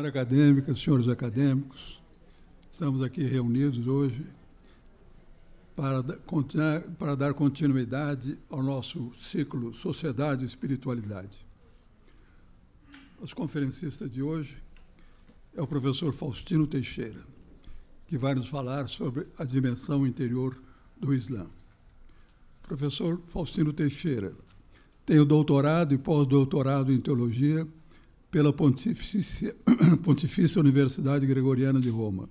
Senhora acadêmica, senhores acadêmicos, estamos aqui reunidos hoje para dar continuidade ao nosso ciclo Sociedade e Espiritualidade. Os conferencistas de hoje é o professor Faustino Teixeira, que vai nos falar sobre a dimensão interior do Islã. O professor Faustino Teixeira tem o doutorado e pós-doutorado em teologia pela Pontifícia Universidade Gregoriana de Roma.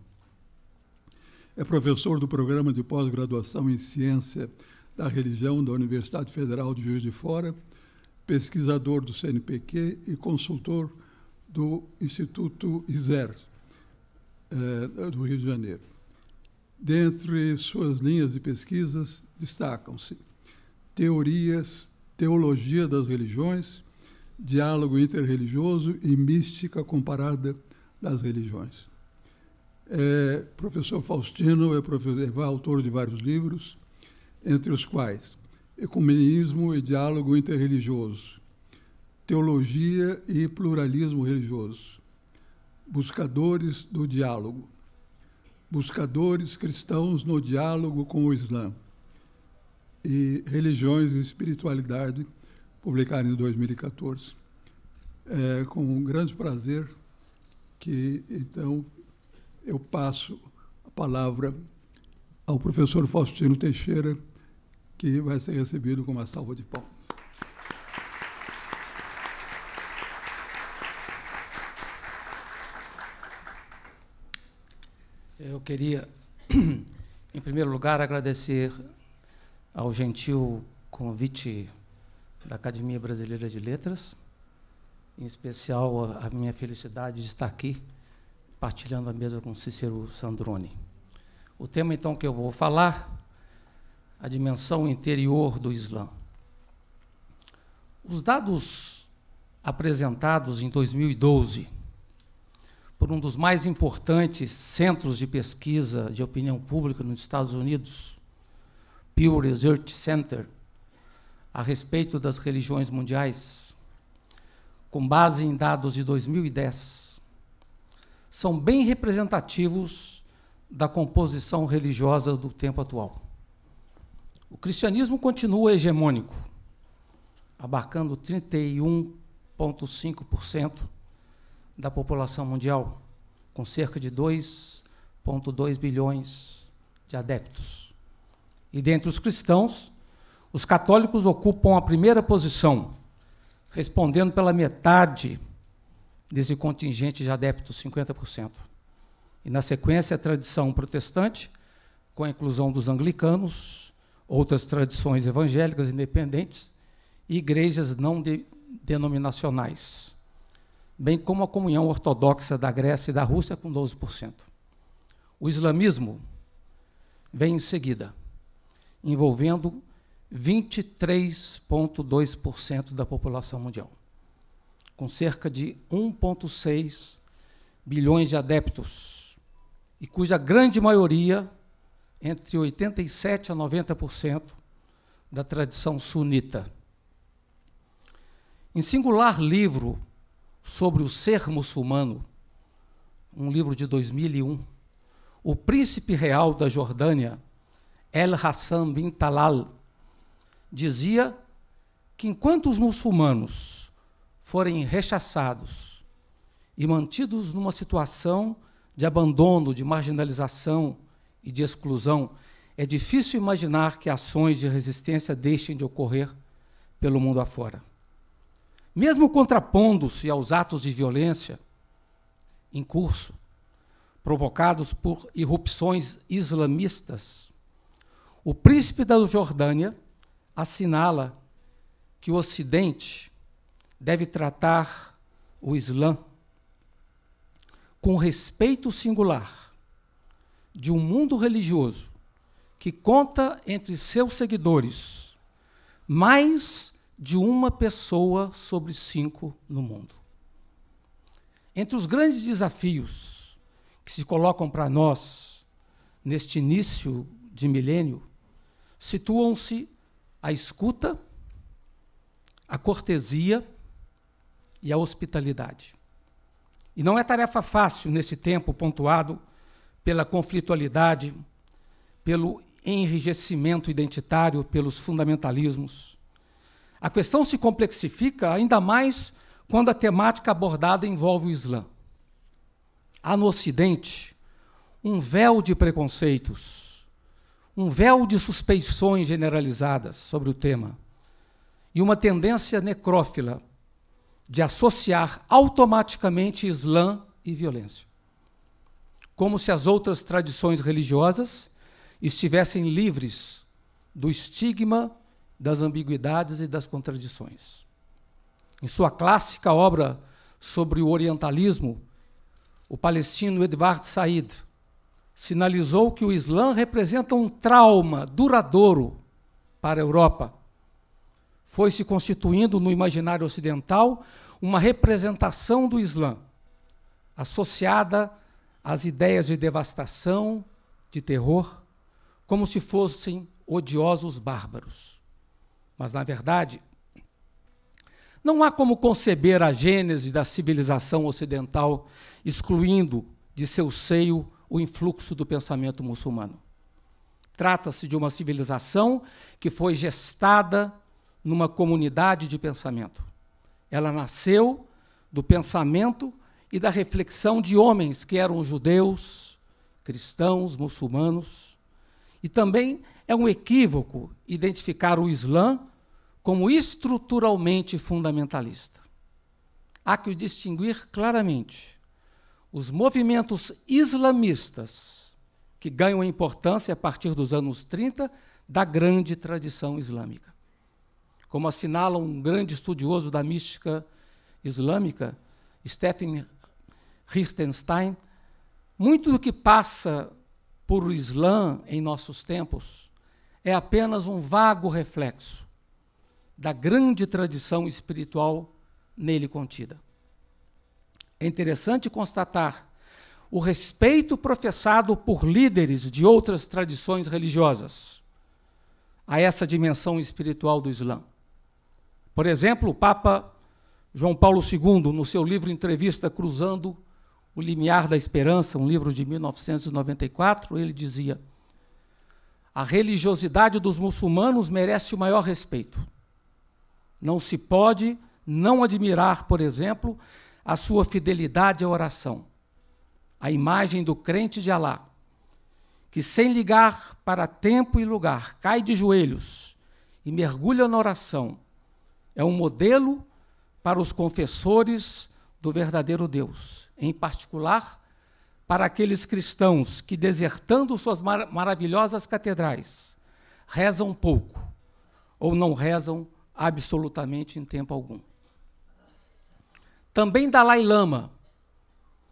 É professor do programa de pós-graduação em Ciência da Religião da Universidade Federal de Juiz de Fora, pesquisador do CNPq e consultor do Instituto ISER, do Rio de Janeiro. Dentre suas linhas de pesquisas, destacam-se teologia das religiões, diálogo interreligioso e mística comparada das religiões. Professor Faustino é autor de vários livros, entre os quais Ecumenismo e Diálogo Interreligioso, Teologia e Pluralismo Religioso, Buscadores do Diálogo, Buscadores Cristãos no Diálogo com o Islã e Religiões e Espiritualidade, publicado em 2014. É com um grande prazer que, então, eu passo a palavra ao professor Faustino Teixeira, que vai ser recebido com uma salva de palmas. Eu queria, em primeiro lugar, agradecer ao gentil convite da Academia Brasileira de Letras, em especial a minha felicidade de estar aqui, partilhando a mesa com Cícero Sandroni. O tema, então, que eu vou falar, a dimensão interior do Islã. Os dados apresentados em 2012 por um dos mais importantes centros de pesquisa de opinião pública nos Estados Unidos, Pew Research Center, a respeito das religiões mundiais, com base em dados de 2010, são bem representativos da composição religiosa do tempo atual. O cristianismo continua hegemônico, abarcando 31,5% da população mundial, com cerca de 2,2 bilhões de adeptos. E dentre os cristãos, os católicos ocupam a primeira posição, respondendo pela metade desse contingente de adeptos, 50%. E, na sequência, a tradição protestante, com a inclusão dos anglicanos, outras tradições evangélicas independentes e igrejas não denominacionais, bem como a comunhão ortodoxa da Grécia e da Rússia, com 12%. O islamismo vem em seguida, envolvendo 23,2% da população mundial, com cerca de 1,6 bilhões de adeptos, e cuja grande maioria, entre 87% a 90%, da tradição sunita. Em singular livro sobre o ser muçulmano, um livro de 2001, o príncipe real da Jordânia, El Hassan bin Talal, dizia que enquanto os muçulmanos forem rechaçados e mantidos numa situação de abandono, de marginalização e de exclusão, é difícil imaginar que ações de resistência deixem de ocorrer pelo mundo afora. Mesmo contrapondo-se aos atos de violência em curso, provocados por irrupções islamistas, o príncipe da Jordânia assinala que o Ocidente deve tratar o Islã com respeito singular de um mundo religioso que conta entre seus seguidores mais de uma pessoa sobre 5 no mundo. Entre os grandes desafios que se colocam para nós neste início de milênio, situam-se a escuta, a cortesia e a hospitalidade. E não é tarefa fácil nesse tempo pontuado pela conflitualidade, pelo enrijecimento identitário, pelos fundamentalismos. A questão se complexifica ainda mais quando a temática abordada envolve o Islã. Há no Ocidente um véu de preconceitos, um véu de suspeições generalizadas sobre o tema e uma tendência necrófila de associar automaticamente Islã e violência, como se as outras tradições religiosas estivessem livres do estigma, das ambiguidades e das contradições. Em sua clássica obra sobre o orientalismo, o palestino Edward Said sinalizou que o Islã representa um trauma duradouro para a Europa. Foi se constituindo no imaginário ocidental uma representação do Islã, associada às ideias de devastação, de terror, como se fossem odiosos bárbaros. Mas, na verdade, não há como conceber a gênese da civilização ocidental excluindo de seu seio o influxo do pensamento muçulmano. Trata-se de uma civilização que foi gestada numa comunidade de pensamento. Ela nasceu do pensamento e da reflexão de homens que eram judeus, cristãos, muçulmanos. E também é um equívoco identificar o Islã como estruturalmente fundamentalista. Há que distinguir claramente os movimentos islamistas, que ganham importância a partir dos anos 30, da grande tradição islâmica. Como assinala um grande estudioso da mística islâmica, Stephen Richtenstein, muito do que passa por o Islã em nossos tempos é apenas um vago reflexo da grande tradição espiritual nele contida. É interessante constatar o respeito professado por líderes de outras tradições religiosas a essa dimensão espiritual do Islã. Por exemplo, o Papa João Paulo II, no seu livro Entrevista Cruzando o Limiar da Esperança, um livro de 1994, ele dizia: a religiosidade dos muçulmanos merece o maior respeito. Não se pode não admirar, por exemplo, a sua fidelidade à oração, a imagem do crente de Alá, que sem ligar para tempo e lugar, cai de joelhos e mergulha na oração, é um modelo para os confessores do verdadeiro Deus, em particular para aqueles cristãos que, desertando suas maravilhosas catedrais, rezam pouco ou não rezam absolutamente em tempo algum. Também Dalai Lama,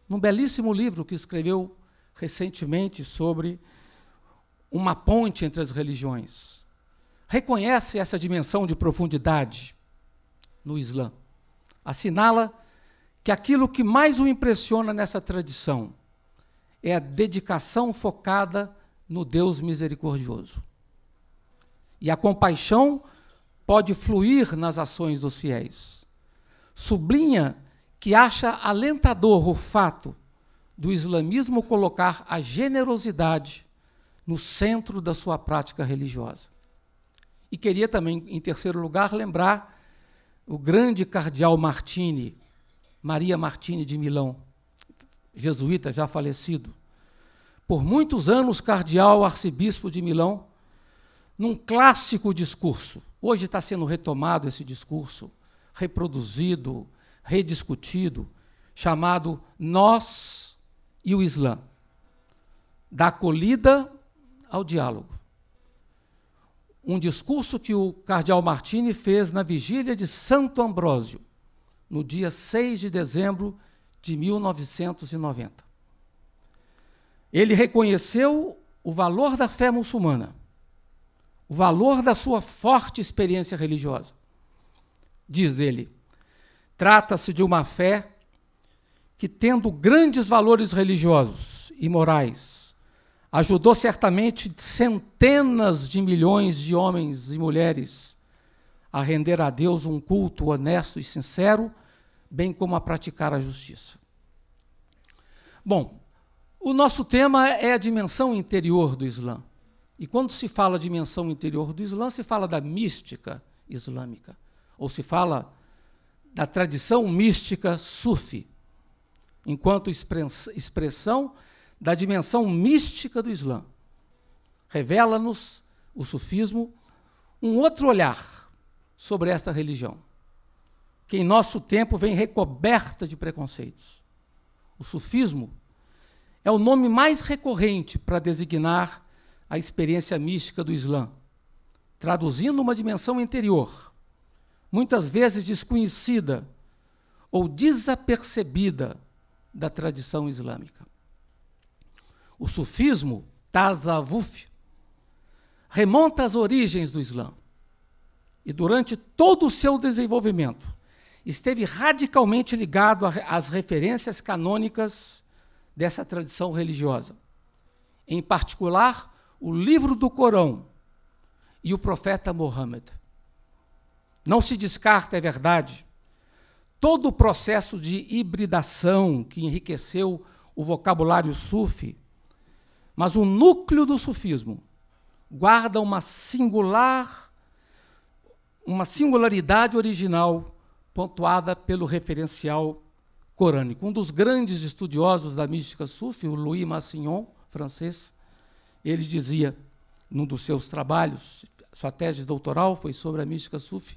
num belíssimo livro que escreveu recentemente sobre uma ponte entre as religiões, reconhece essa dimensão de profundidade no Islã. Assinala que aquilo que mais o impressiona nessa tradição é a dedicação focada no Deus misericordioso. E a compaixão pode fluir nas ações dos fiéis. Sublinha que acha alentador o fato do islamismo colocar a generosidade no centro da sua prática religiosa. E queria também, em terceiro lugar, lembrar o grande cardeal Martini, Maria Martini de Milão, jesuíta já falecido, por muitos anos cardeal arcebispo de Milão, num clássico discurso. Hoje está sendo retomado esse discurso, reproduzido, rediscutido, chamado Nós e o Islã, da acolhida ao diálogo. Um discurso que o cardeal Martini fez na vigília de Santo Ambrósio, no dia 6 de dezembro de 1990. Ele reconheceu o valor da fé muçulmana, o valor da sua forte experiência religiosa. Diz ele, trata-se de uma fé que, tendo grandes valores religiosos e morais, ajudou certamente centenas de milhões de homens e mulheres a render a Deus um culto honesto e sincero, bem como a praticar a justiça. Bom, o nosso tema é a dimensão interior do Islã. E quando se fala dimensão interior do Islã, se fala da mística islâmica, ou se fala da tradição mística sufi, enquanto expressão da dimensão mística do Islã. Revela-nos o sufismo um outro olhar sobre esta religião, que em nosso tempo vem recoberta de preconceitos. O sufismo é o nome mais recorrente para designar a experiência mística do Islã, traduzindo uma dimensão interior, muitas vezes desconhecida ou desapercebida da tradição islâmica. O sufismo, tasawuf, remonta às origens do Islã e, durante todo o seu desenvolvimento, esteve radicalmente ligado às referências canônicas dessa tradição religiosa, em particular o livro do Corão e o profeta Muhammad. Não se descarta, é verdade, todo o processo de hibridação que enriqueceu o vocabulário sufi, mas o núcleo do sufismo guarda uma singularidade original pontuada pelo referencial corânico. Um dos grandes estudiosos da mística sufi, o Louis Massignon, francês, ele dizia, num dos seus trabalhos, sua tese doutoral foi sobre a mística sufi,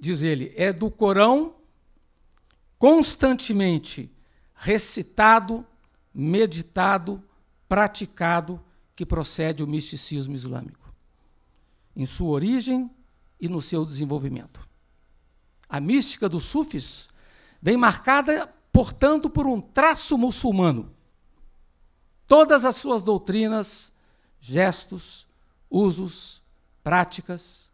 diz ele, é do Corão constantemente recitado, meditado, praticado, que procede o misticismo islâmico, em sua origem e no seu desenvolvimento. A mística dos sufis vem marcada, portanto, por um traço muçulmano. Todas as suas doutrinas, gestos, usos, práticas,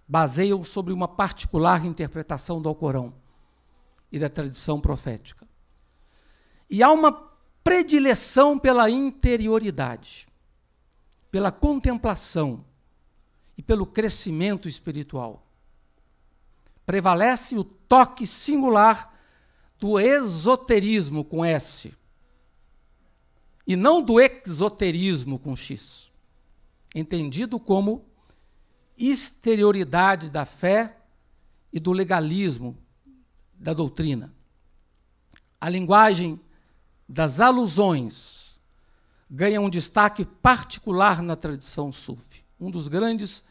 baseiam sobre uma particular interpretação do Alcorão e da tradição profética. E há uma predileção pela interioridade, pela contemplação e pelo crescimento espiritual. Prevalece o toque singular do esoterismo com S, e não do exoterismo com X, entendido como exterioridade da fé e do legalismo da doutrina. A linguagem das alusões ganha um destaque particular na tradição sufi. Um dos grandes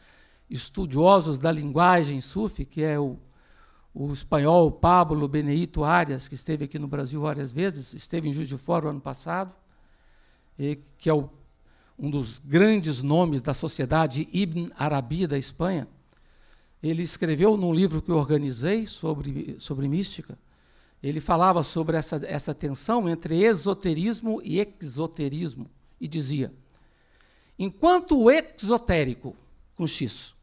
estudiosos da linguagem sufi, que é o espanhol Pablo Benedito Arias, que esteve aqui no Brasil várias vezes, esteve em Juiz de Fora o ano passado, que é um dos grandes nomes da sociedade Ibn Arabi da Espanha. Ele escreveu num livro que eu organizei sobre mística, ele falava sobre essa tensão entre esoterismo e exoterismo, e dizia, enquanto o exotérico, com X,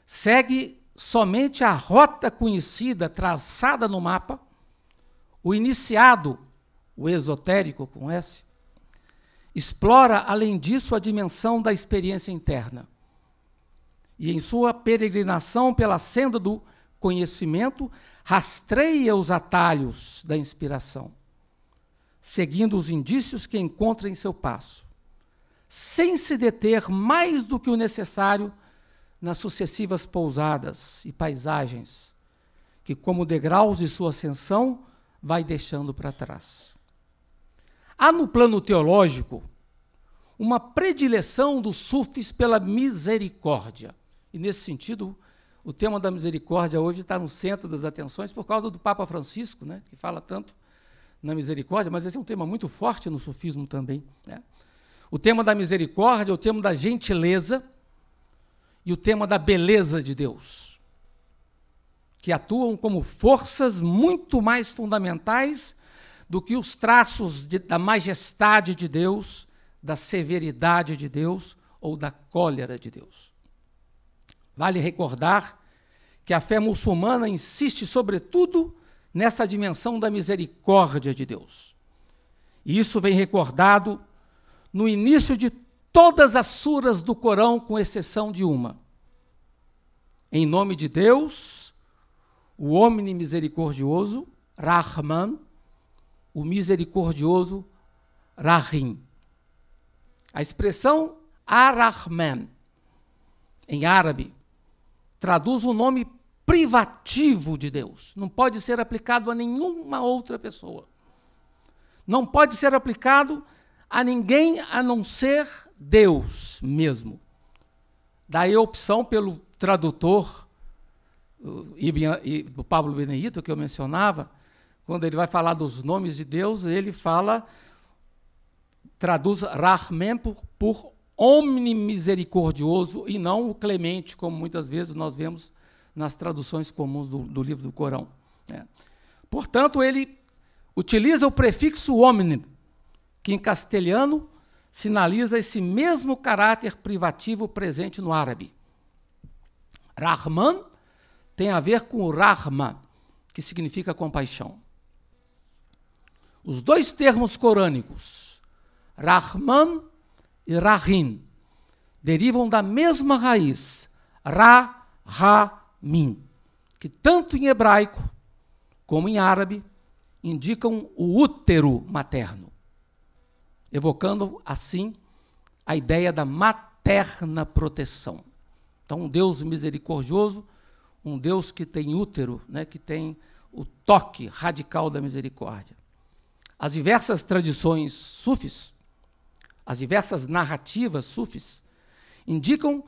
segue somente a rota conhecida, traçada no mapa, o iniciado, o esotérico, com S, explora, além disso, a dimensão da experiência interna. E em sua peregrinação pela senda do conhecimento, rastreia os atalhos da inspiração, seguindo os indícios que encontra em seu passo, sem se deter mais do que o necessário nas sucessivas pousadas e paisagens, que, como degraus de sua ascensão, vai deixando para trás. Há no plano teológico uma predileção dos sufis pela misericórdia. E, nesse sentido, o tema da misericórdia hoje está no centro das atenções por causa do Papa Francisco, né, que fala tanto na misericórdia, mas esse é um tema muito forte no sufismo também, né? O tema da misericórdia, o tema da gentileza e o tema da beleza de Deus, que atuam como forças muito mais fundamentais do que os traços da majestade de Deus, da severidade de Deus ou da cólera de Deus. Vale recordar que a fé muçulmana insiste, sobretudo, nessa dimensão da misericórdia de Deus. E isso vem recordado no início de todas as suras do Corão, com exceção de uma. Em nome de Deus, o Omni Misericordioso, Rahman, o misericordioso Rahim. A expressão Ar-Rahman, em árabe, traduz o nome privativo de Deus. Não pode ser aplicado a nenhuma outra pessoa. Não pode ser aplicado a ninguém a não ser Deus mesmo. Daí a opção pelo tradutor, o Pablo Benedito, que eu mencionava, quando ele vai falar dos nomes de Deus, ele traduz Rahman por omnimisericordioso e não o clemente, como muitas vezes nós vemos nas traduções comuns do livro do Corão. Portanto, ele utiliza o prefixo omni, que em castelhano sinaliza esse mesmo caráter privativo presente no árabe. Rahman tem a ver com o Rahma, que significa compaixão. Os dois termos corânicos, Rahman e Rahim, derivam da mesma raiz, Ra-Ha-Min, que tanto em hebraico como em árabe indicam o útero materno, evocando assim a ideia da materna proteção. Então, um Deus misericordioso, um Deus que tem útero, né, que tem o toque radical da misericórdia. As diversas tradições sufis, as diversas narrativas sufis, indicam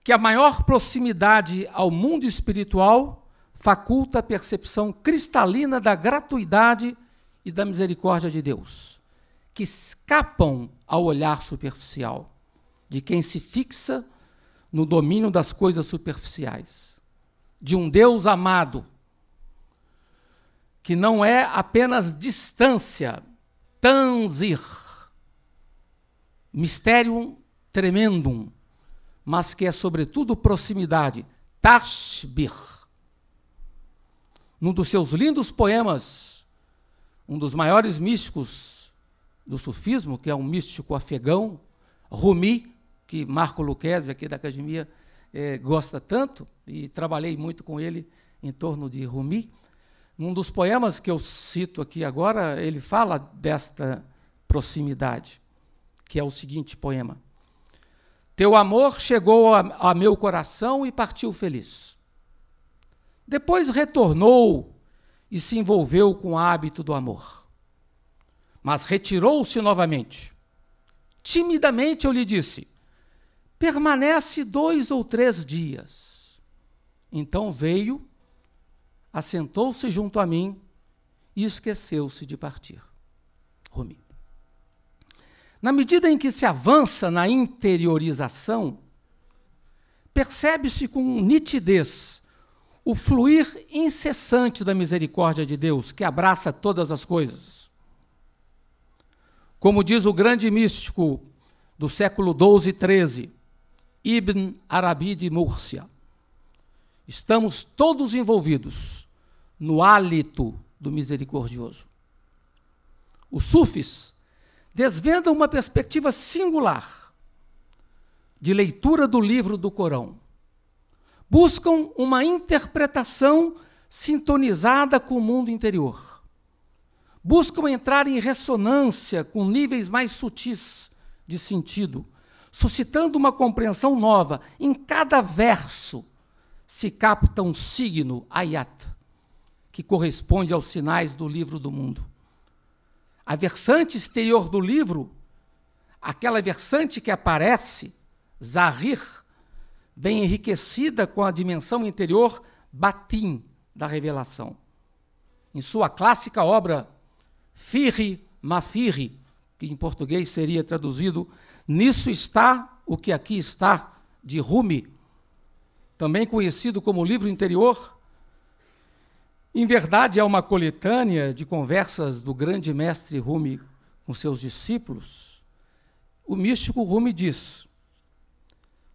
que a maior proximidade ao mundo espiritual faculta a percepção cristalina da gratuidade e da misericórdia de Deus, que escapam ao olhar superficial de quem se fixa no domínio das coisas superficiais, de um Deus amado, que não é apenas distância, tanzir, mysterium tremendum, mas que é, sobretudo, proximidade, tashbih. Num dos seus lindos poemas, um dos maiores místicos do sufismo, que é um místico afegão, Rumi, que Marco Lucchesi, aqui da academia, gosta tanto, e trabalhei muito com ele em torno de Rumi. Num dos poemas que eu cito aqui agora, ele fala desta proximidade, que é o seguinte poema: teu amor chegou a meu coração e partiu feliz. Depois retornou e se envolveu com o hábito do amor. Mas retirou-se novamente. Timidamente eu lhe disse: permanece 2 ou 3 dias. Então veio, assentou-se junto a mim e esqueceu-se de partir. Rumi. Na medida em que se avança na interiorização, percebe-se com nitidez o fluir incessante da misericórdia de Deus, que abraça todas as coisas. Como diz o grande místico do século XII e XIII, Ibn Arabi de Múrcia, estamos todos envolvidos no hálito do misericordioso. Os sufis desvendam uma perspectiva singular de leitura do livro do Corão. Buscam uma interpretação sintonizada com o mundo interior. Buscam entrar em ressonância com níveis mais sutis de sentido, suscitando uma compreensão nova. Em cada verso se capta um signo, ayat, que corresponde aos sinais do livro do mundo. A versante exterior do livro, aquela versante que aparece, Zahir, vem enriquecida com a dimensão interior, Batim, da revelação. Em sua clássica obra, Firri Mafirri, que em português seria traduzido Nisso está o que aqui está, de Rumi, também conhecido como livro interior, em verdade é uma coletânea de conversas do grande mestre Rumi com seus discípulos. O místico Rumi diz: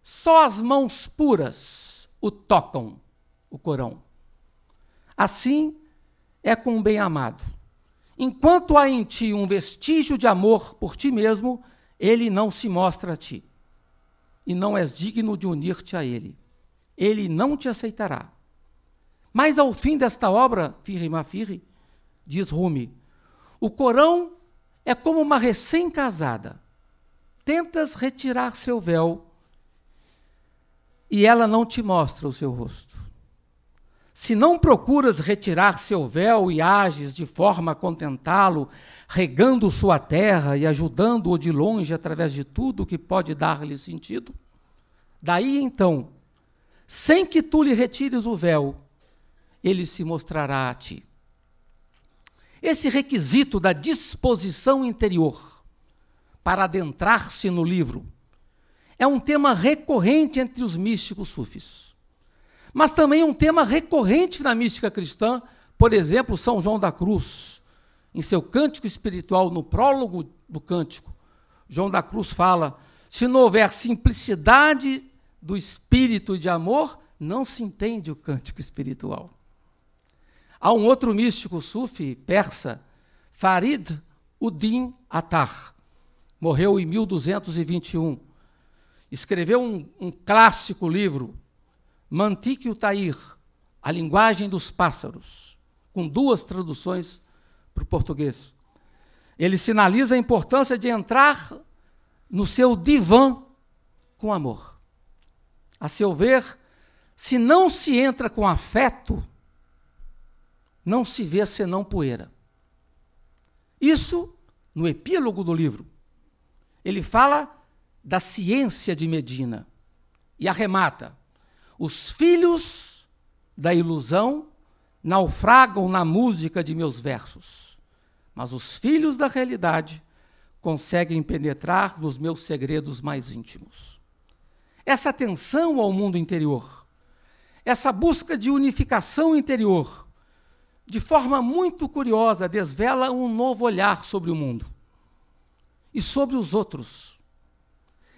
só as mãos puras o tocam, o Corão. Assim é com o bem-amado. Enquanto há em ti um vestígio de amor por ti mesmo, ele não se mostra a ti. E não és digno de unir-te a ele. Ele não te aceitará. Mas ao fim desta obra, Firri Mafirri, diz Rumi, O Corão é como uma recém-casada. Tentas retirar seu véu e ela não te mostra o seu rosto. Se não procuras retirar seu véu e ages de forma a contentá-lo, regando sua terra e ajudando-o de longe através de tudo que pode dar-lhe sentido, daí então, sem que tu lhe retires o véu, ele se mostrará a ti. Esse requisito da disposição interior para adentrar-se no livro é um tema recorrente entre os místicos sufis, mas também um tema recorrente na mística cristã. Por exemplo, São João da Cruz, em seu cântico espiritual, no prólogo do cântico, João da Cruz fala: se não houver simplicidade do espírito e de amor, não se entende o cântico espiritual. Há um outro místico sufi persa, Farid Uddin Attar, morreu em 1221, escreveu um clássico livro, Mantiq-u-Tahir, A Linguagem dos Pássaros, com 2 traduções para o português. Ele sinaliza a importância de entrar no seu divã com amor. A seu ver, se não se entra com afeto, não se vê senão poeira. Isso no epílogo do livro. Ele fala da ciência de Medina e arremata: os filhos da ilusão naufragam na música de meus versos, mas os filhos da realidade conseguem penetrar nos meus segredos mais íntimos. Essa atenção ao mundo interior, essa busca de unificação interior, de forma muito curiosa, desvela um novo olhar sobre o mundo e sobre os outros.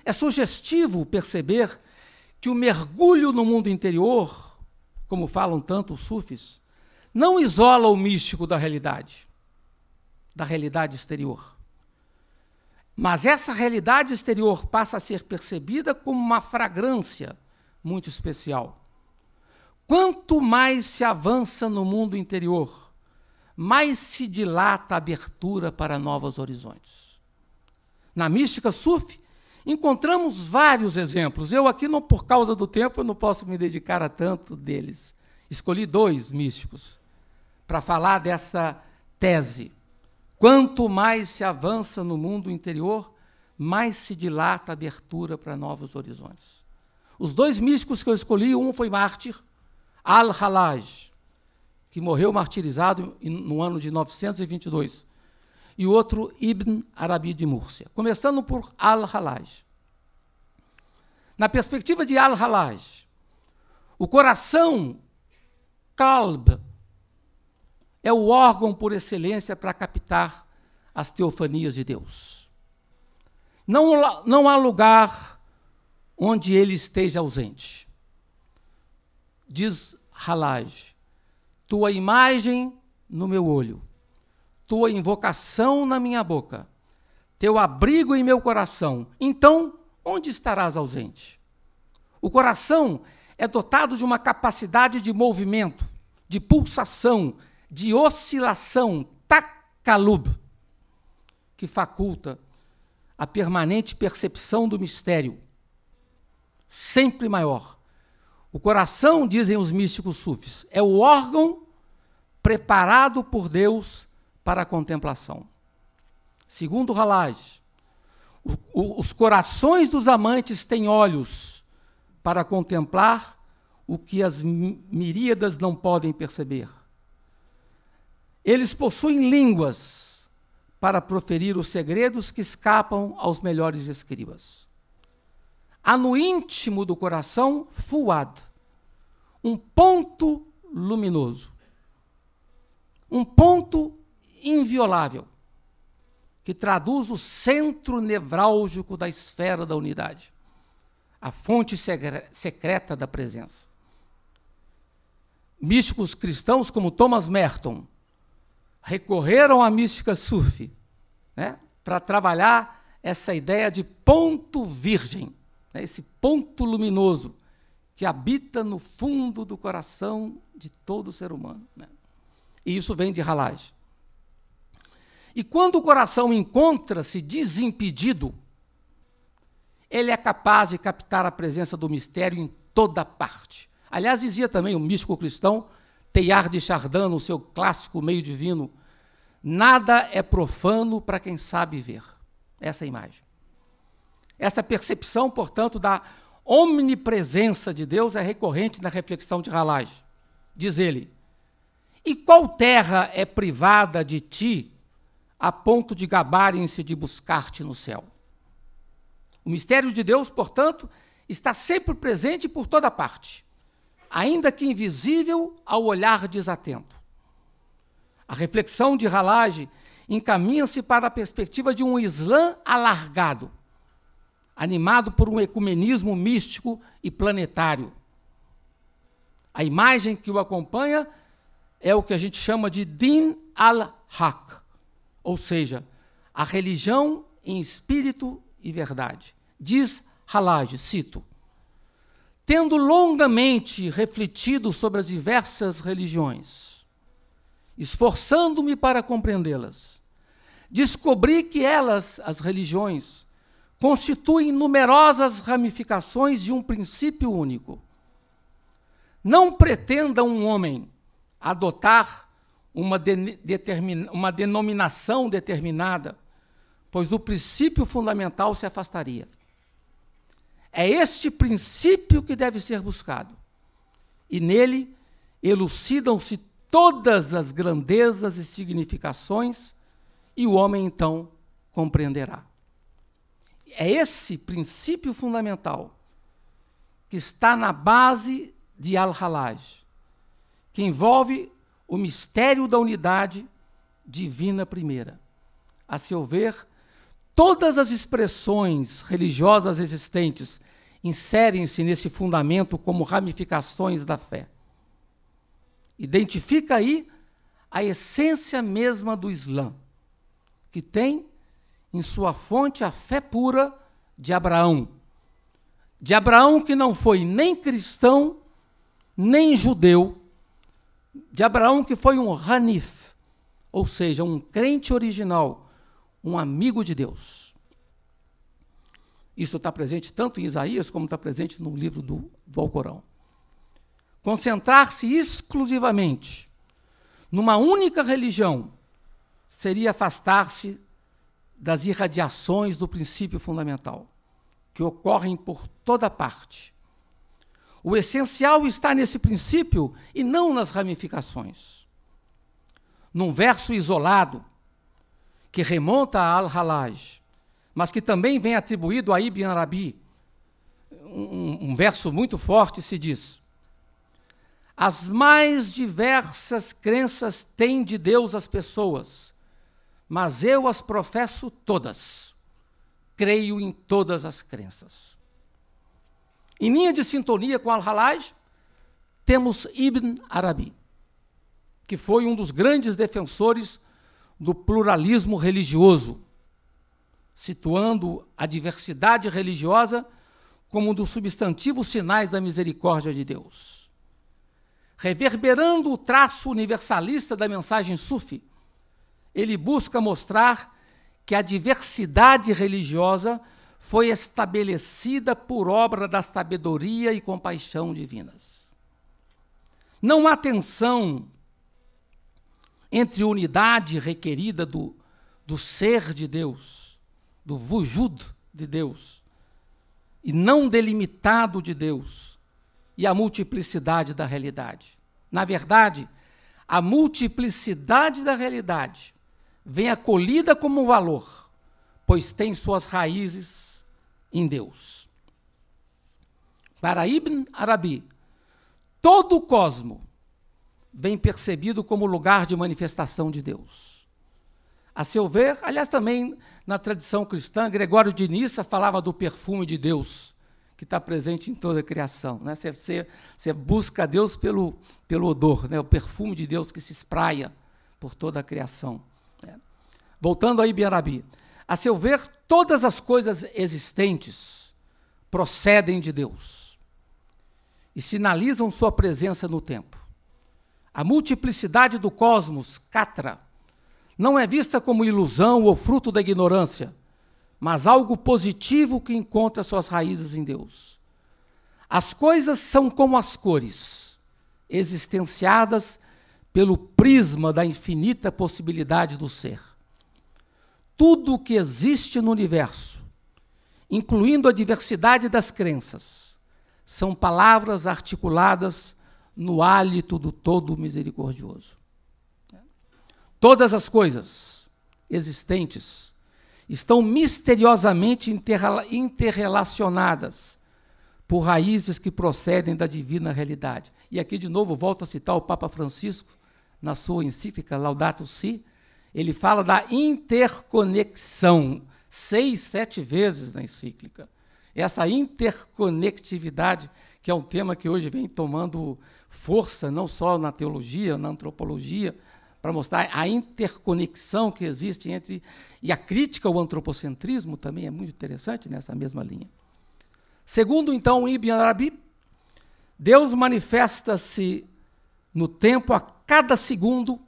É sugestivo perceber que o mergulho no mundo interior, como falam tanto os sufis, não isola o místico da realidade exterior. Mas essa realidade exterior passa a ser percebida como uma fragrância muito especial. Quanto mais se avança no mundo interior, mais se dilata a abertura para novos horizontes. Na mística sufi, encontramos vários exemplos. Eu aqui, não, por causa do tempo, eu não posso me dedicar a tanto deles. Escolhi 2 místicos para falar dessa tese. Quanto mais se avança no mundo interior, mais se dilata a abertura para novos horizontes. Os 2 místicos que eu escolhi, um foi mártir, Al-Hallaj, que morreu martirizado no ano de 922, e o outro, Ibn Arabi de Múrcia. Começando por Al-Hallaj. Na perspectiva de Al-Hallaj, o coração, Qalb, é o órgão por excelência para captar as teofanias de Deus. Não há lugar onde ele esteja ausente. Diz Hallaj: tua imagem no meu olho, tua invocação na minha boca, teu abrigo em meu coração, então onde estarás ausente? O coração é dotado de uma capacidade de movimento, de pulsação, de oscilação, takalub, que faculta a permanente percepção do mistério, sempre maior. O coração, dizem os místicos sufis, é o órgão preparado por Deus para a contemplação. Segundo Hallaj, os corações dos amantes têm olhos para contemplar o que as miríadas não podem perceber. Eles possuem línguas para proferir os segredos que escapam aos melhores escribas. Há no íntimo do coração, Fuad, um ponto luminoso, um ponto inviolável, que traduz o centro nevrálgico da esfera da unidade, a fonte secreta da presença. Místicos cristãos como Thomas Merton recorreram à mística sufi, né, para trabalhar essa ideia de ponto virgem, né, esse ponto luminoso que habita no fundo do coração de todo ser humano, né? E isso vem de Hallaj. E quando o coração encontra-se desimpedido, ele é capaz de captar a presença do mistério em toda parte. Aliás, dizia também o místico cristão Teilhard de Chardin, no seu clássico Meio Divino, nada é profano para quem sabe ver. Essa imagem. Essa percepção, portanto, da omnipresença de Deus é recorrente na reflexão de Ralage. Diz ele, e qual terra é privada de ti a ponto de gabarem-se de buscar-te no céu? O mistério de Deus, portanto, está sempre presente por toda parte, ainda que invisível ao olhar desatento. A reflexão de Ralage encaminha-se para a perspectiva de um Islã alargado, animado por um ecumenismo místico e planetário. A imagem que o acompanha é o que a gente chama de Din al-Haq, ou seja, a religião em espírito e verdade. Diz Ralage, cito, tendo longamente refletido sobre as diversas religiões, esforçando-me para compreendê-las, descobri que elas, as religiões, constituem numerosas ramificações de um princípio único. Não pretenda um homem adotar uma denominação determinada, pois do princípio fundamental se afastaria. É este princípio que deve ser buscado, e nele elucidam-se todas as grandezas e significações, e o homem então compreenderá. É esse princípio fundamental que está na base de Al-Ralage, que envolve o mistério da unidade divina primeira. A seu ver, todas as expressões religiosas existentes inserem-se nesse fundamento como ramificações da fé. Identifica aí a essência mesma do Islã, que tem em sua fonte a fé pura de Abraão que não foi nem cristão, nem judeu, de Abraão que foi um Hanif, ou seja, um crente original, um amigo de Deus. Isso está presente tanto em Isaías como está presente no livro do Alcorão. Concentrar-se exclusivamente numa única religião seria afastar-se das irradiações do princípio fundamental, que ocorrem por toda parte. O essencial está nesse princípio e não nas ramificações. Num verso isolado, que remonta a Al-Ralage, mas que também vem atribuído a Ibn Arabi, um verso muito forte, se diz: as mais diversas crenças têm de Deus as pessoas, mas eu as professo todas. Creio em todas as crenças. Em linha de sintonia com Al-Ralage, temos Ibn Arabi, que foi um dos grandes defensores do pluralismo religioso, situando a diversidade religiosa como um dos substantivos sinais da misericórdia de Deus. Reverberando o traço universalista da mensagem sufi, ele busca mostrar que a diversidade religiosa foi estabelecida por obra da sabedoria e compaixão divinas. Não há tensão entre unidade requerida do ser de Deus, do wujud de Deus, e não delimitado de Deus, e a multiplicidade da realidade. Na verdade, a multiplicidade da realidade vem acolhida como valor, pois tem suas raízes em Deus. Para Ibn Arabi, todo o cosmo vem percebido como lugar de manifestação de Deus. A seu ver, aliás, também na tradição cristã, Gregório de Nissa falava do perfume de Deus, que está presente em toda a criação. Né? Você busca Deus pelo odor, né? O perfume de Deus que se espraia por toda a criação. Né? Voltando a Ibn Arabi, a seu ver, todas as coisas existentes procedem de Deus e sinalizam sua presença no tempo. A multiplicidade do cosmos, Katra, não é vista como ilusão ou fruto da ignorância, mas algo positivo que encontra suas raízes em Deus. As coisas são como as cores, existenciadas pelo prisma da infinita possibilidade do ser. Tudo o que existe no universo, incluindo a diversidade das crenças, são palavras articuladas no hálito do Todo Misericordioso. Todas as coisas existentes estão misteriosamente interrelacionadas por raízes que procedem da divina realidade. E aqui, de novo, volto a citar o Papa Francisco, na sua encíclica Laudato Si, ele fala da interconexão, 6, 7 vezes na encíclica. Essa interconectividade, que é um tema que hoje vem tomando força, não só na teologia, na antropologia, para mostrar a interconexão que existe entre... E a crítica ao antropocentrismo também é muito interessante nessa mesma linha. Segundo, então, Ibn Arabi, Deus manifesta-se no tempo a cada segundo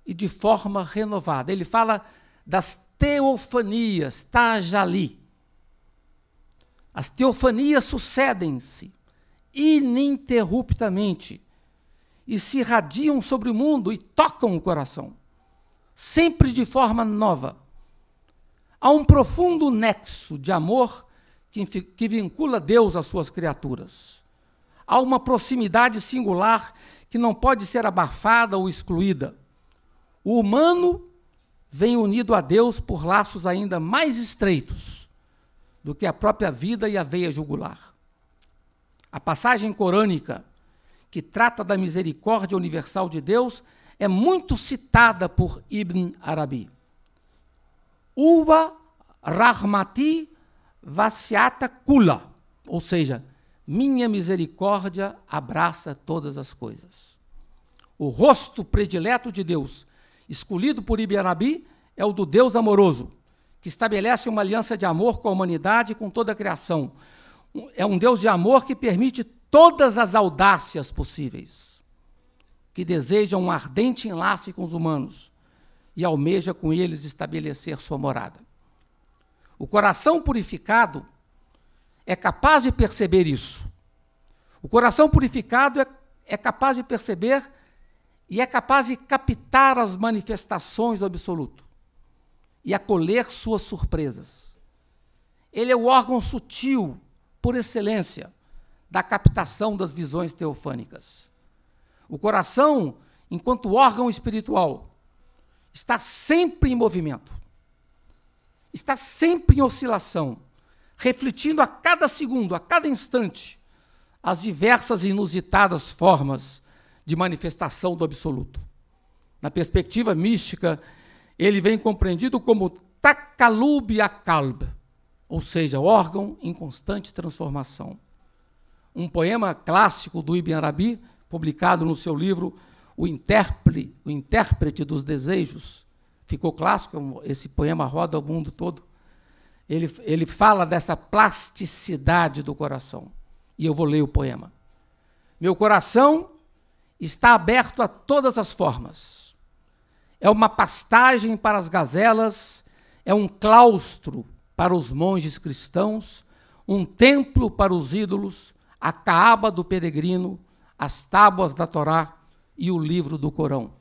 e de forma renovada. Ele fala das teofanias, tajali. As teofanias sucedem-se ininterruptamente e se irradiam sobre o mundo e tocam o coração, sempre de forma nova. Há um profundo nexo de amor que vincula Deus às suas criaturas. Há uma proximidade singular que não pode ser abafada ou excluída. O humano vem unido a Deus por laços ainda mais estreitos do que a própria vida e a veia jugular. A passagem corânica que trata da misericórdia universal de Deus é muito citada por Ibn Arabi. Uva rahmati vasiata kula, ou seja, minha misericórdia abraça todas as coisas. O rosto predileto de Deus, escolhido por Ibn Arabi, é o do Deus amoroso, que estabelece uma aliança de amor com a humanidade e com toda a criação. É um Deus de amor que permite todas as audácias possíveis, que deseja um ardente enlace com os humanos e almeja com eles estabelecer sua morada. O coração purificado é capaz de perceber isso. O coração purificado é capaz de perceber e é capaz de captar as manifestações do absoluto e acolher suas surpresas. Ele é o órgão sutil, por excelência, da captação das visões teofânicas. O coração, enquanto órgão espiritual, está sempre em movimento, está sempre em oscilação, refletindo a cada segundo, a cada instante, as diversas e inusitadas formas de manifestação do absoluto. Na perspectiva mística, ele vem compreendido como Taqalub Aqalb, ou seja, órgão em constante transformação. Um poema clássico do Ibn Arabi, publicado no seu livro O Intérprete dos Desejos, ficou clássico, esse poema roda o mundo todo. Ele fala dessa plasticidade do coração. E eu vou ler o poema. Meu coração está aberto a todas as formas. É uma pastagem para as gazelas, é um claustro para os monges cristãos, um templo para os ídolos, a Caaba do peregrino, as tábuas da Torá e o livro do Corão.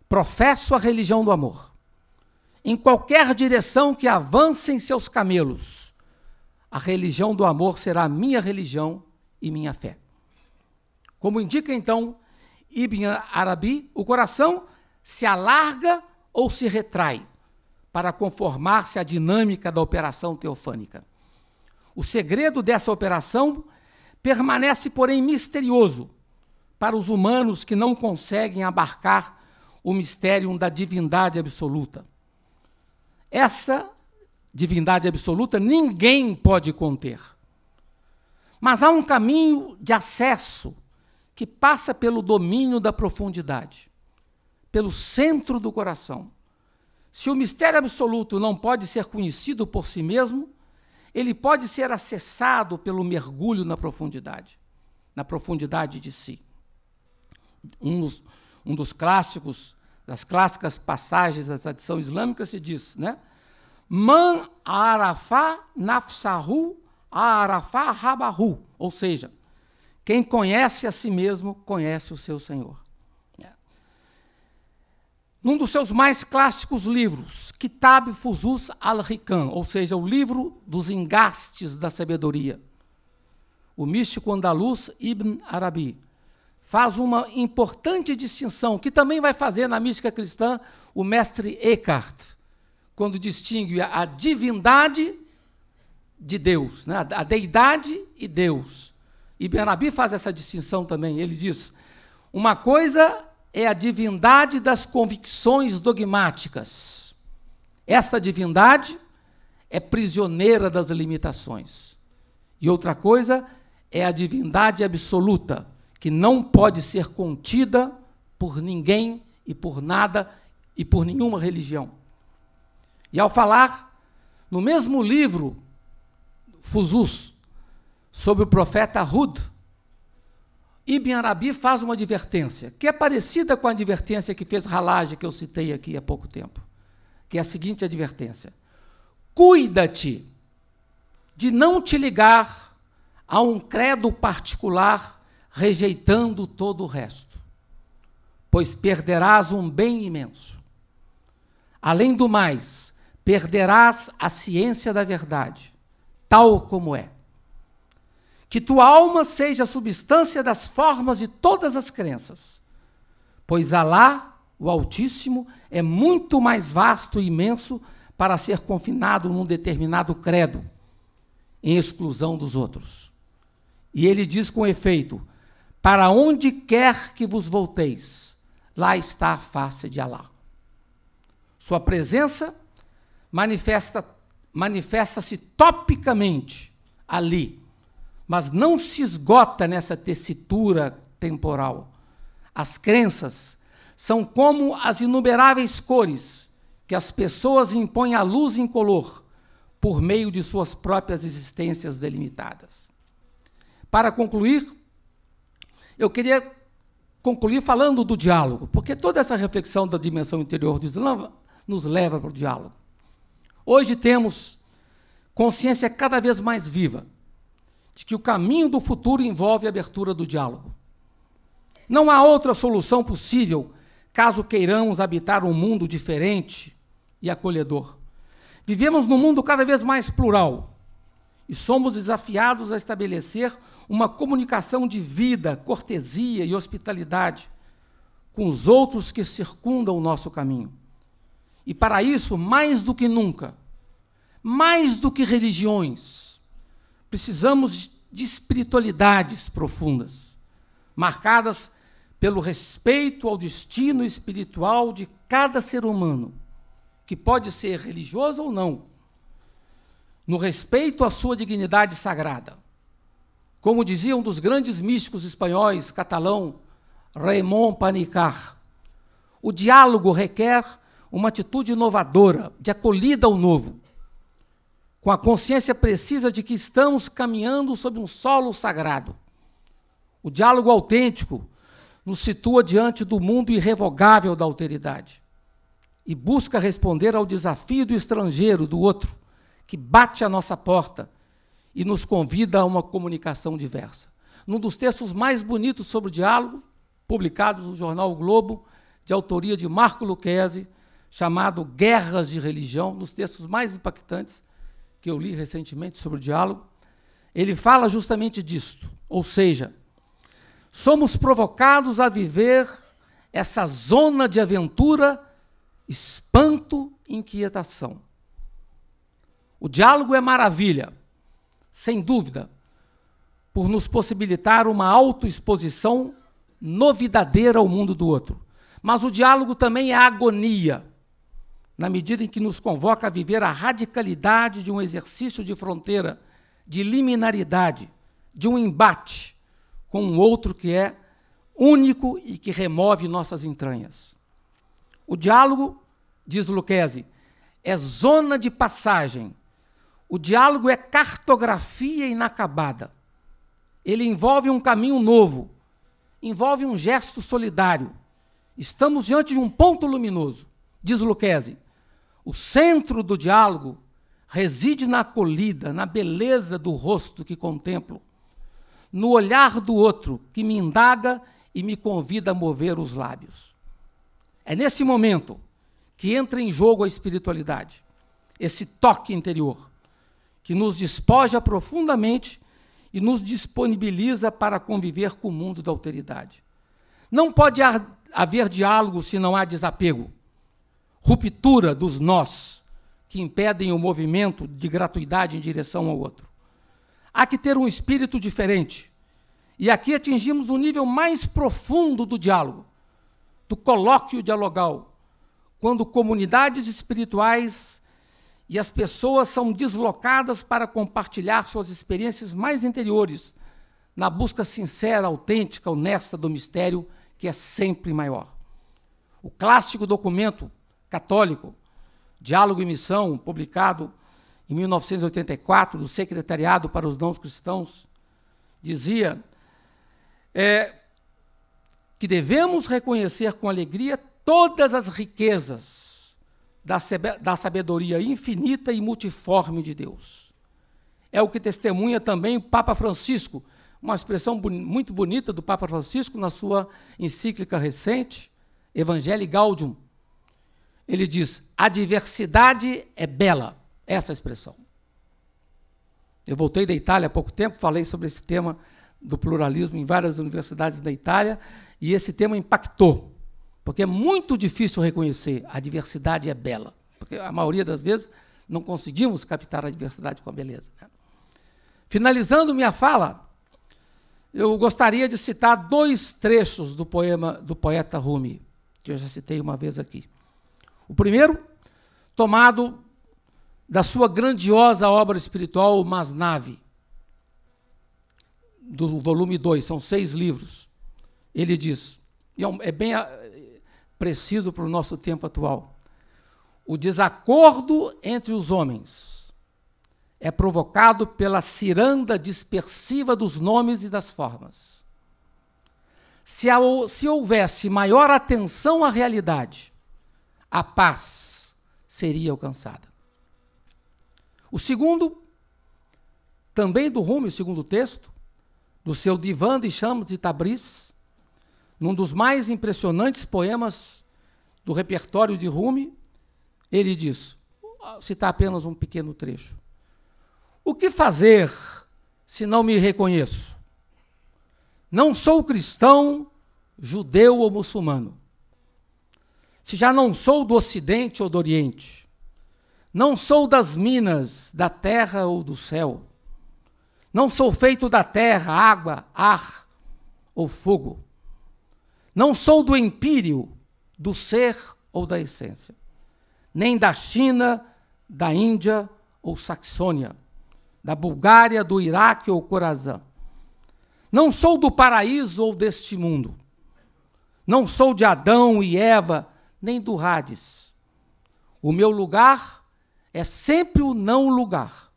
Professo a religião do amor. Em qualquer direção que avancem seus camelos, a religião do amor será a minha religião e minha fé. Como indica, então, Ibn Arabi, o coração se alarga ou se retrai para conformar-se à dinâmica da operação teofânica. O segredo dessa operação permanece, porém, misterioso para os humanos que não conseguem abarcar o mistério da divindade absoluta. Essa divindade absoluta ninguém pode conter. Mas há um caminho de acesso que passa pelo domínio da profundidade, pelo centro do coração. Se o mistério absoluto não pode ser conhecido por si mesmo, ele pode ser acessado pelo mergulho na profundidade de si. Um dos clássicos das clássicas passagens da tradição islâmica, se diz, né? Man arafá nafsahu arafá rabahu, ou seja, quem conhece a si mesmo, conhece o seu Senhor. Num dos seus mais clássicos livros, Kitab Fusus al-Hikam, ou seja, o livro dos engastes da sabedoria, o místico andaluz Ibn Arabi faz uma importante distinção, que também vai fazer na mística cristã o mestre Eckhart, quando distingue a divindade de Deus, né? A deidade e Deus. Ibn Arabi faz essa distinção também. Ele diz, uma coisa é a divindade das convicções dogmáticas. Essa divindade é prisioneira das limitações. E outra coisa é a divindade absoluta, que não pode ser contida por ninguém e por nada e por nenhuma religião. E ao falar no mesmo livro, Fusus, sobre o profeta Hud, Ibn Arabi faz uma advertência, que é parecida com a advertência que fez Halaj, que eu citei aqui há pouco tempo, que é a seguinte advertência: cuida-te de não te ligar a um credo particular, rejeitando todo o resto, pois perderás um bem imenso. Além do mais, perderás a ciência da verdade, tal como é. Que tua alma seja a substância das formas de todas as crenças, pois Alá, o Altíssimo, é muito mais vasto e imenso para ser confinado num determinado credo, em exclusão dos outros. E ele diz com efeito, para onde quer que vos volteis, lá está a face de Alá. Sua presença manifesta-se topicamente ali, mas não se esgota nessa tessitura temporal. As crenças são como as inumeráveis cores que as pessoas impõem à luz incolor por meio de suas próprias existências delimitadas. Para concluir, eu queria concluir falando do diálogo, porque toda essa reflexão da dimensão interior do Islã nos leva para o diálogo. Hoje temos consciência cada vez mais viva de que o caminho do futuro envolve a abertura do diálogo. Não há outra solução possível caso queiramos habitar um mundo diferente e acolhedor. Vivemos num mundo cada vez mais plural e somos desafiados a estabelecer uma comunicação de vida, cortesia e hospitalidade com os outros que circundam o nosso caminho. E para isso, mais do que nunca, mais do que religiões, precisamos de espiritualidades profundas, marcadas pelo respeito ao destino espiritual de cada ser humano, que pode ser religioso ou não, no respeito à sua dignidade sagrada. Como dizia um dos grandes místicos espanhóis, catalão, Raymond Panikkar, o diálogo requer uma atitude inovadora, de acolhida ao novo, com a consciência precisa de que estamos caminhando sobre um solo sagrado. O diálogo autêntico nos situa diante do mundo irrevogável da alteridade e busca responder ao desafio do estrangeiro, do outro, que bate à nossa porta e nos convida a uma comunicação diversa. Num dos textos mais bonitos sobre o diálogo, publicados no jornal O Globo, de autoria de Marco Lucchesi, chamado Guerras de Religião, um dos textos mais impactantes que eu li recentemente sobre o diálogo, ele fala justamente disto, ou seja, somos provocados a viver essa zona de aventura, espanto e inquietação. O diálogo é maravilha, sem dúvida, por nos possibilitar uma autoexposição novidadeira ao mundo do outro. Mas o diálogo também é agonia, na medida em que nos convoca a viver a radicalidade de um exercício de fronteira, de liminaridade, de um embate com um outro que é único e que remove nossas entranhas. O diálogo, diz Lucchesi, é zona de passagem. O diálogo é cartografia inacabada. Ele envolve um caminho novo, envolve um gesto solidário, estamos diante de um ponto luminoso. Diz Lucchesi, o centro do diálogo reside na acolhida, na beleza do rosto que contemplo, no olhar do outro que me indaga e me convida a mover os lábios. É nesse momento que entra em jogo a espiritualidade, esse toque interior, que nos despoja profundamente e nos disponibiliza para conviver com o mundo da alteridade. Não pode haver diálogo se não há desapego, ruptura dos nós que impedem o movimento de gratuidade em direção ao outro. Há que ter um espírito diferente. E aqui atingimos o nível mais profundo do diálogo, do colóquio dialogal, quando comunidades espirituais e as pessoas são deslocadas para compartilhar suas experiências mais interiores, na busca sincera, autêntica, honesta do mistério, que é sempre maior. O clássico documento católico, Diálogo e Missão, publicado em 1984, do Secretariado para os Não Cristãos, dizia que devemos reconhecer com alegria todas as riquezas da sabedoria infinita e multiforme de Deus. É o que testemunha também o Papa Francisco, uma expressão muito bonita do Papa Francisco na sua encíclica recente, Evangelii Gaudium. Ele diz, a diversidade é bela, essa expressão. Eu voltei da Itália há pouco tempo, falei sobre esse tema do pluralismo em várias universidades da Itália, e esse tema impactou, porque é muito difícil reconhecer a diversidade é bela, porque a maioria das vezes não conseguimos captar a diversidade com a beleza. Finalizando minha fala, eu gostaria de citar 2 trechos do poema do poeta Rumi, que eu já citei uma vez aqui. O primeiro, tomado da sua grandiosa obra espiritual, o Masnavi, do volume 2, são 6 livros. Ele diz, e é bem preciso para o nosso tempo atual, o desacordo entre os homens é provocado pela ciranda dispersiva dos nomes e das formas. Se houvesse maior atenção à realidade, a paz seria alcançada. O segundo, também do Rumi, o segundo texto, do seu Divan de Shams de Tabriz, num dos mais impressionantes poemas do repertório de Rumi, ele diz, vou citar apenas um pequeno trecho, o que fazer se não me reconheço? Não sou cristão, judeu ou muçulmano. Se já não sou do Ocidente ou do Oriente, não sou das minas, da terra ou do céu, não sou feito da terra, água, ar ou fogo, não sou do empírio, do ser ou da essência, nem da China, da Índia ou Saxônia, da Bulgária, do Iraque ou Corazã. Não sou do paraíso ou deste mundo. Não sou de Adão e Eva, nem do Hades. O meu lugar é sempre o não lugar.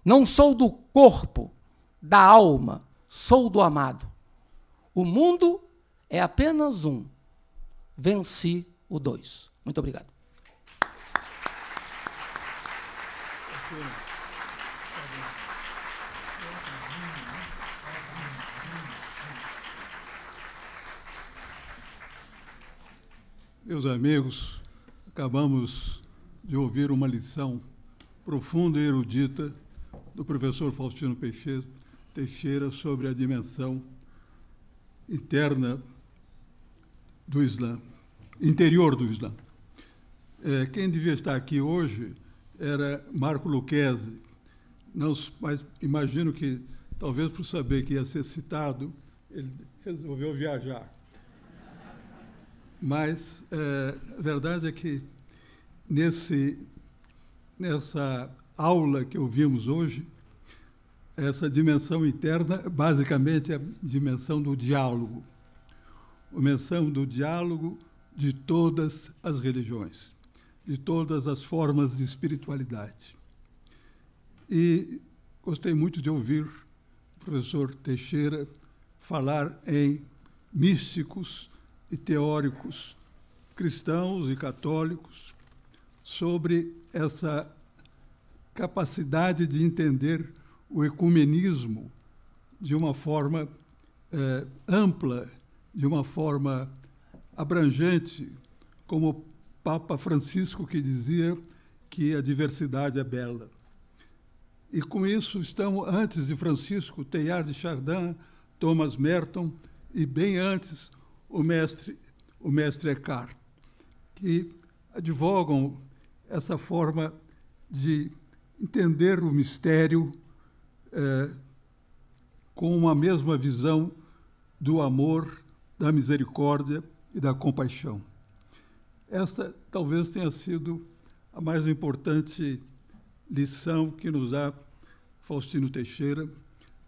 Não sou do corpo, da alma, sou do amado. O mundo é apenas um. Venci o 2. Muito obrigado. Meus amigos, acabamos de ouvir uma lição profunda e erudita do professor Faustino Teixeira sobre a dimensão interna do Islã, interior do Islã. Quem devia estar aqui hoje era Marco Lucchesi, mas imagino que, talvez por saber que ia ser citado, ele resolveu viajar. Mas a verdade é que nessa aula que ouvimos hoje, essa dimensão interna, basicamente, é a dimensão do diálogo. A dimensão do diálogo de todas as religiões, de todas as formas de espiritualidade. E gostei muito de ouvir o professor Teixeira falar em místicos e teóricos cristãos e católicos sobre essa capacidade de entender o ecumenismo de uma forma ampla, de uma forma abrangente, como o Papa Francisco, que dizia que a diversidade é bela. E com isso estão, antes de Francisco, Teilhard de Chardin, Thomas Merton e, bem antes, o mestre Eckhart, que advogam essa forma de entender o mistério com uma mesma visão do amor, da misericórdia e da compaixão. Essa talvez tenha sido a mais importante lição que nos dá Faustino Teixeira,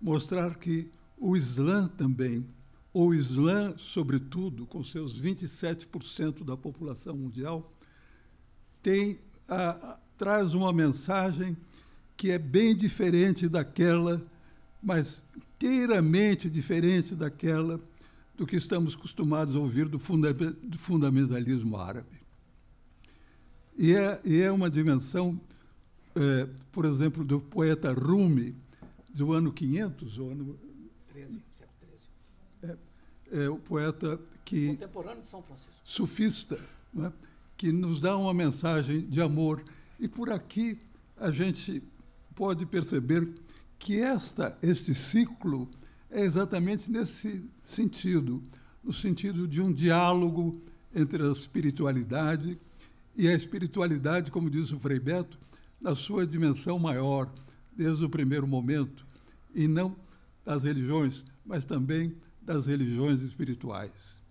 mostrar que o Islã também, ou o Islã, sobretudo, com seus 27% da população mundial, traz uma mensagem que é bem diferente daquela, mas inteiramente diferente daquela do que estamos acostumados a ouvir do fundamentalismo árabe. E é uma dimensão, por exemplo, do poeta Rumi, do ano 500, ou ano... 13, século 13. O poeta que... Contemporâneo de São Francisco. Sufista, né, que nos dá uma mensagem de amor. E por aqui a gente pode perceber que este ciclo é exatamente nesse sentido, no sentido de um diálogo entre a espiritualidade e a espiritualidade, como disse o Frei Beto, na sua dimensão maior, desde o primeiro momento, e não das religiões, mas também das religiões espirituais.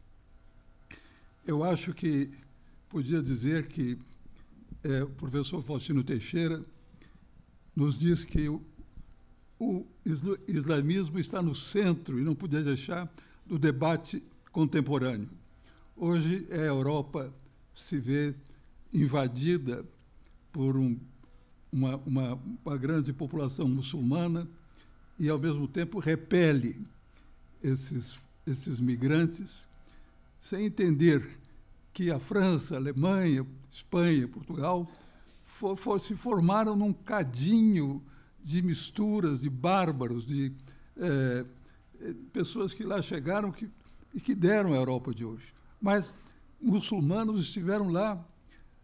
Eu acho que podia dizer que o professor Faustino Teixeira nos diz que o islamismo está no centro, e não podia deixar, do debate contemporâneo. Hoje, a Europa se vê invadida por uma grande população muçulmana e, ao mesmo tempo, repele esses migrantes, sem entender que a França, a Alemanha, Espanha, Portugal se formaram num cadinho de misturas, de bárbaros, de pessoas que lá chegaram e que deram a Europa de hoje. Mas muçulmanos estiveram lá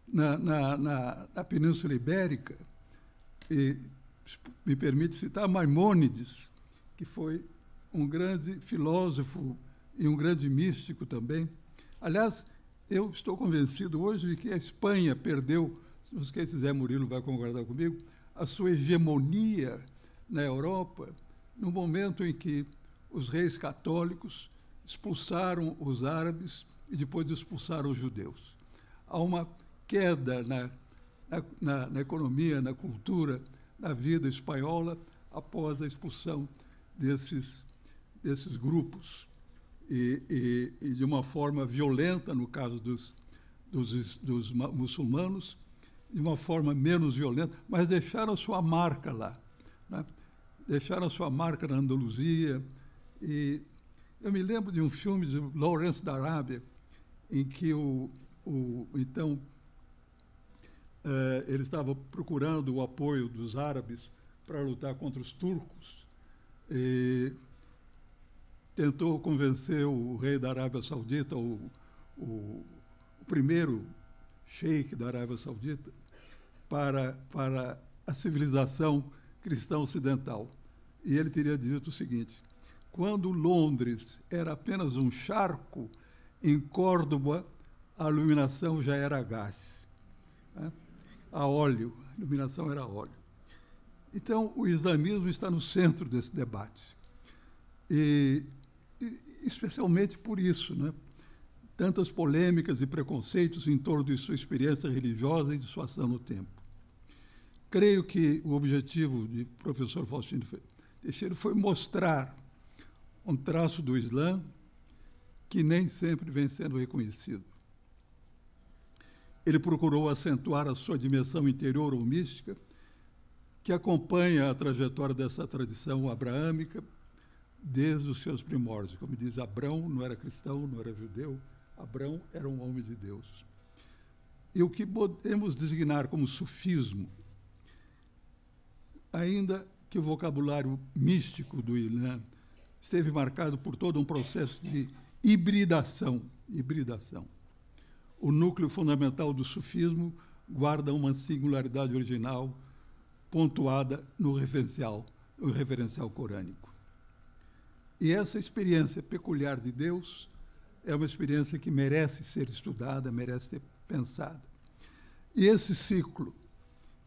na Península Ibérica, e me permite citar Maimônides, que foi um grande filósofo e um grande místico também. Aliás, eu estou convencido hoje de que a Espanha perdeu, se quem quiser, Murilo vai concordar comigo, a sua hegemonia na Europa no momento em que os reis católicos expulsaram os árabes e depois expulsaram os judeus. Há uma queda na economia, na cultura, na vida espanhola após a expulsão desses grupos. E de uma forma violenta, no caso dos muçulmanos, de uma forma menos violenta, mas deixaram a sua marca lá, né? Deixaram a sua marca na Andaluzia. E eu me lembro de um filme de Lawrence da Arábia, em que então ele estava procurando o apoio dos árabes para lutar contra os turcos, e tentou convencer o rei da Arábia Saudita, o primeiro sheik da Arábia Saudita, para a civilização cristã ocidental. E ele teria dito o seguinte: quando Londres era apenas um charco, em Córdoba a iluminação já era a gás, né? A óleo, a iluminação era a óleo. Então, o islamismo está no centro desse debate. E especialmente por isso, né? Tantas polêmicas e preconceitos em torno de sua experiência religiosa e de sua ação no tempo. Creio que o objetivo de professor Faustino Teixeira foi mostrar um traço do Islã que nem sempre vem sendo reconhecido. Ele procurou acentuar a sua dimensão interior ou mística, que acompanha a trajetória dessa tradição abraâmica desde os seus primórdios. Como diz, Abrão não era cristão, não era judeu, Abrão era um homem de Deus. E o que podemos designar como sufismo, ainda que o vocabulário místico do Ilan esteve marcado por todo um processo de hibridação. O núcleo fundamental do sufismo guarda uma singularidade original pontuada no referencial corânico. E essa experiência peculiar de Deus é uma experiência que merece ser estudada, merece ser pensada. E esse ciclo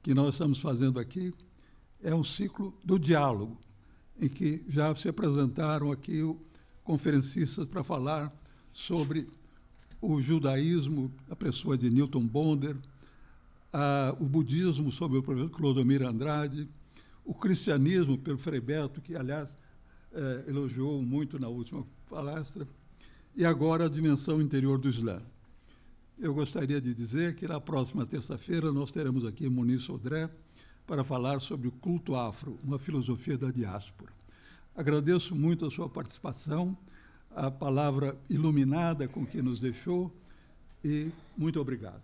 que nós estamos fazendo aqui é um ciclo do diálogo, em que já se apresentaram aqui conferencistas para falar sobre o judaísmo, a pessoa de Newton Bonder, o budismo, sob o professor Clodomir Andrade, o cristianismo, pelo Frei Beto, que, aliás, elogiou muito na última palestra, e agora a dimensão interior do Islã. Eu gostaria de dizer que na próxima terça-feira nós teremos aqui Muniz Sodré para falar sobre o culto afro, uma filosofia da diáspora. Agradeço muito a sua participação, a palavra iluminada com que nos deixou, e muito obrigado.